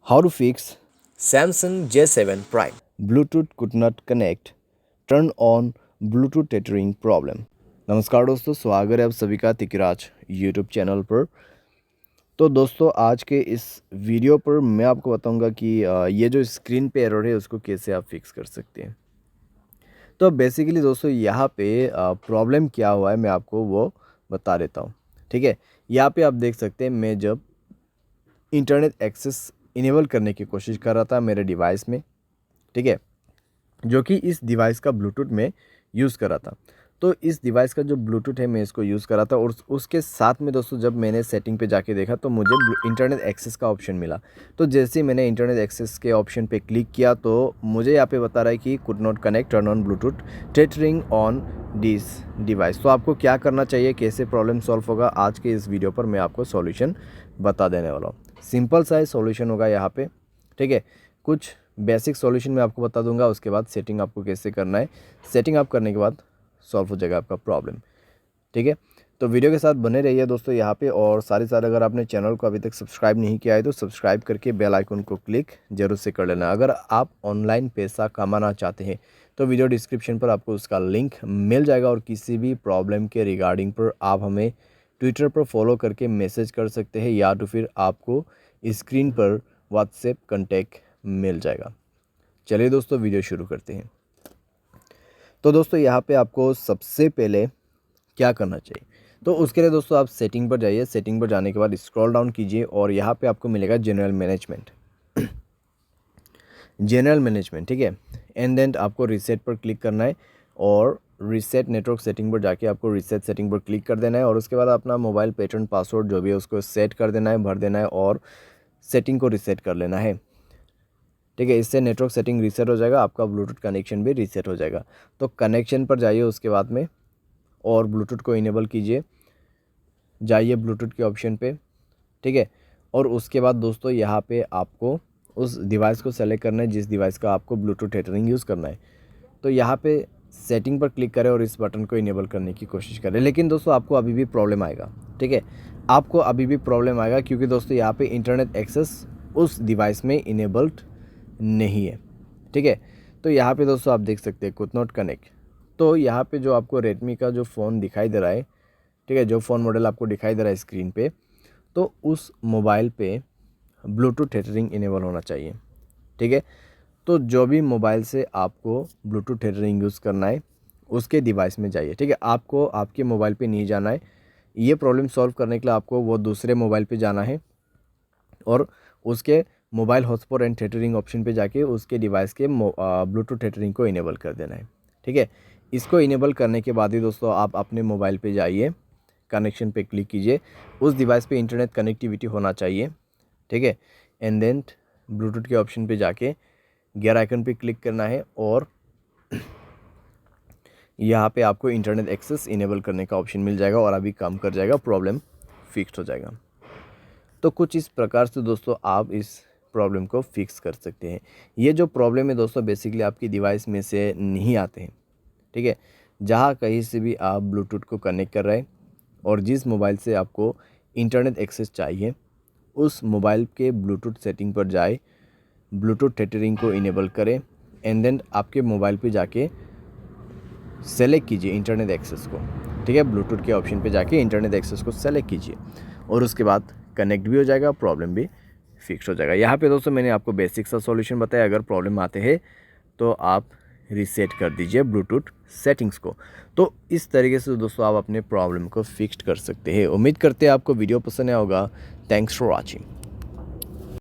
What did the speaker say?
How to fix Samsung J7 Prime. Bluetooth could not connect. Turn on Bluetooth tethering problem. नमस्कार दोस्तों, स्वागत है आप सभी का तिकराज यूट्यूब चैनल पर। तो दोस्तों आज के इस वीडियो पर मैं आपको बताऊंगा कि ये जो स्क्रीन पे एरर है उसको कैसे आप फिक्स कर सकते हैं। तो बेसिकली दोस्तों यहाँ पे प्रॉब्लम क्या हुआ है मैं आपको वो बता देता हूँ। ठीक है, यहाँ पे आप देख सकते हैं मैं जब इंटरनेट एक्सेस इनेबल करने की कोशिश कर रहा था मेरे डिवाइस में, ठीक है, जो कि इस डिवाइस का ब्लूटूथ में यूज़ कर रहा था। तो इस डिवाइस का जो ब्लूटूथ है मैं इसको यूज़ कर रहा था और उसके साथ में दोस्तों जब मैंने सेटिंग पे जाके देखा तो मुझे इंटरनेट एक्सेस का ऑप्शन मिला। तो जैसे ही मैंने इंटरनेट एक्सेस के ऑप्शन पे क्लिक किया तो मुझे यहाँ पे बता रहा है कि could not connect, turn on Bluetooth tethering on this device. तो आपको क्या करना चाहिए, कैसे प्रॉब्लम सॉल्व होगा, आज के इस वीडियो पर मैं आपको सॉल्यूशन बता देने वाला हूँ। सिंपल सा सॉल्यूशन होगा यहाँ पे, ठीक है। कुछ बेसिक सॉल्यूशन मैं आपको बता दूंगा, उसके बाद सेटिंग आपको कैसे करना है। सेटिंग आप करने के बाद सॉल्व हो जाएगा आपका प्रॉब्लम, ठीक है। तो वीडियो के साथ बने रहिए दोस्तों यहाँ पे, और साथ अगर आपने चैनल को अभी तक सब्सक्राइब नहीं किया है तो सब्सक्राइब करके बेल आइकन को क्लिक जरूर से कर लेना। अगर आप ऑनलाइन पैसा कमाना चाहते हैं तो वीडियो डिस्क्रिप्शन पर आपको उसका लिंक मिल जाएगा, और किसी भी प्रॉब्लम के रिगार्डिंग पर आप हमें ट्विटर पर फॉलो करके मैसेज कर सकते हैं, या तो फिर आपको स्क्रीन पर व्हाट्सएप कॉन्टैक्ट मिल जाएगा। चलिए दोस्तों वीडियो शुरू करते हैं। तो दोस्तों यहाँ पे आपको सबसे पहले क्या करना चाहिए, तो उसके लिए दोस्तों आप सेटिंग पर जाइए। सेटिंग पर जाने के बाद स्क्रॉल डाउन कीजिए और यहाँ पे आपको मिलेगा जनरल मैनेजमेंट। जनरल मैनेजमेंट, ठीक है। एंड देन आपको रीसेट पर क्लिक करना है और रीसेट नेटवर्क सेटिंग पर जाके आपको रीसेट सेटिंग पर क्लिक कर देना है, और उसके बाद अपना मोबाइल पैटर्न पासवर्ड जो भी है उसको सेट कर देना है, भर देना है और सेटिंग को रीसेट कर लेना है, ठीक है। इससे नेटवर्क सेटिंग रीसेट हो जाएगा, आपका ब्लूटूथ कनेक्शन भी रीसेट हो जाएगा। तो कनेक्शन पर जाइए उसके बाद में और ब्लूटूथ को इनेबल कीजिए, जाइए ब्लूटूथ के ऑप्शन पे, ठीक है। और उसके बाद दोस्तों यहाँ पे आपको उस डिवाइस को सेलेक्ट करना है जिस डिवाइस का आपको ब्लूटूथ टेथरिंग यूज़ करना है। तो यहाँ पे सेटिंग पर क्लिक करें और इस बटन को इनेबल करने की कोशिश करें। लेकिन दोस्तों आपको अभी भी प्रॉब्लम आएगा, ठीक है, आपको अभी भी प्रॉब्लम आएगा, क्योंकि दोस्तों यहाँ पे इंटरनेट एक्सेस उस डिवाइस में इनेबल्ड नहीं है, ठीक है। तो यहाँ पे दोस्तों आप देख सकते हैं कुड नॉट कनेक्ट। तो यहाँ पे जो आपको रेडमी का जो फ़ोन दिखाई दे रहा है, ठीक है, जो फ़ोन मॉडल आपको दिखाई दे रहा है स्क्रीन पे, तो उस मोबाइल पे ब्लूटूथ टेथरिंग इनेबल होना चाहिए, ठीक है। तो जो भी मोबाइल से आपको ब्लूटूथ टेथरिंग यूज़ करना है उसके डिवाइस में जाइए, ठीक है। आपको आपके मोबाइल पे नहीं जाना है, ये प्रॉब्लम सॉल्व करने के लिए आपको वो दूसरे मोबाइल पे जाना है और उसके mobile hotspot and tethering option पे जाके उसके डिवाइस के ब्लूटूथ टेथरिंग को इनेबल कर देना है, ठीक है। इसको इनेबल करने के बाद ही दोस्तों आप अपने मोबाइल पे जाइए, कनेक्शन पे क्लिक कीजिए, उस डिवाइस पे इंटरनेट कनेक्टिविटी होना चाहिए, ठीक है। एंड देन ब्लूटूथ के ऑप्शन पे जाके गियर आइकन पे क्लिक करना है और यहाँ पे आपको इंटरनेट एक्सेस इनेबल करने का ऑप्शन मिल जाएगा और अभी काम कर जाएगा, प्रॉब्लम फिक्स हो जाएगा। तो कुछ इस प्रकार से दोस्तों आप इस प्रॉब्लम को फिक्स कर सकते हैं। ये जो प्रॉब्लम है दोस्तों बेसिकली आपकी डिवाइस में से नहीं आते हैं, ठीक है। जहाँ कहीं से भी आप ब्लूटूथ को कनेक्ट कर रहे हैं और जिस मोबाइल से आपको इंटरनेट एक्सेस चाहिए उस मोबाइल के ब्लूटूथ सेटिंग पर जाए, ब्लूटूथ टेथरिंग को इनेबल करें एंड देन आपके मोबाइल पे जाके सेलेक्ट कीजिए इंटरनेट एक्सेस को, ठीक है। ब्लूटूथ के ऑप्शन पे जाके इंटरनेट एक्सेस को सेलेक्ट कीजिए और उसके बाद कनेक्ट भी हो जाएगा, प्रॉब्लम भी फिक्स हो जाएगा। यहाँ पे दोस्तों मैंने आपको बेसिक सा सॉल्यूशन बताया। अगर प्रॉब्लम आते हैं तो आप रीसेट कर दीजिए ब्लूटूथ सेटिंग्स को। तो इस तरीके से दोस्तों आप अपने प्रॉब्लम को फिक्स कर सकते हैं। उम्मीद करते हैं आपको वीडियो पसंद आया होगा। Thanks for watching.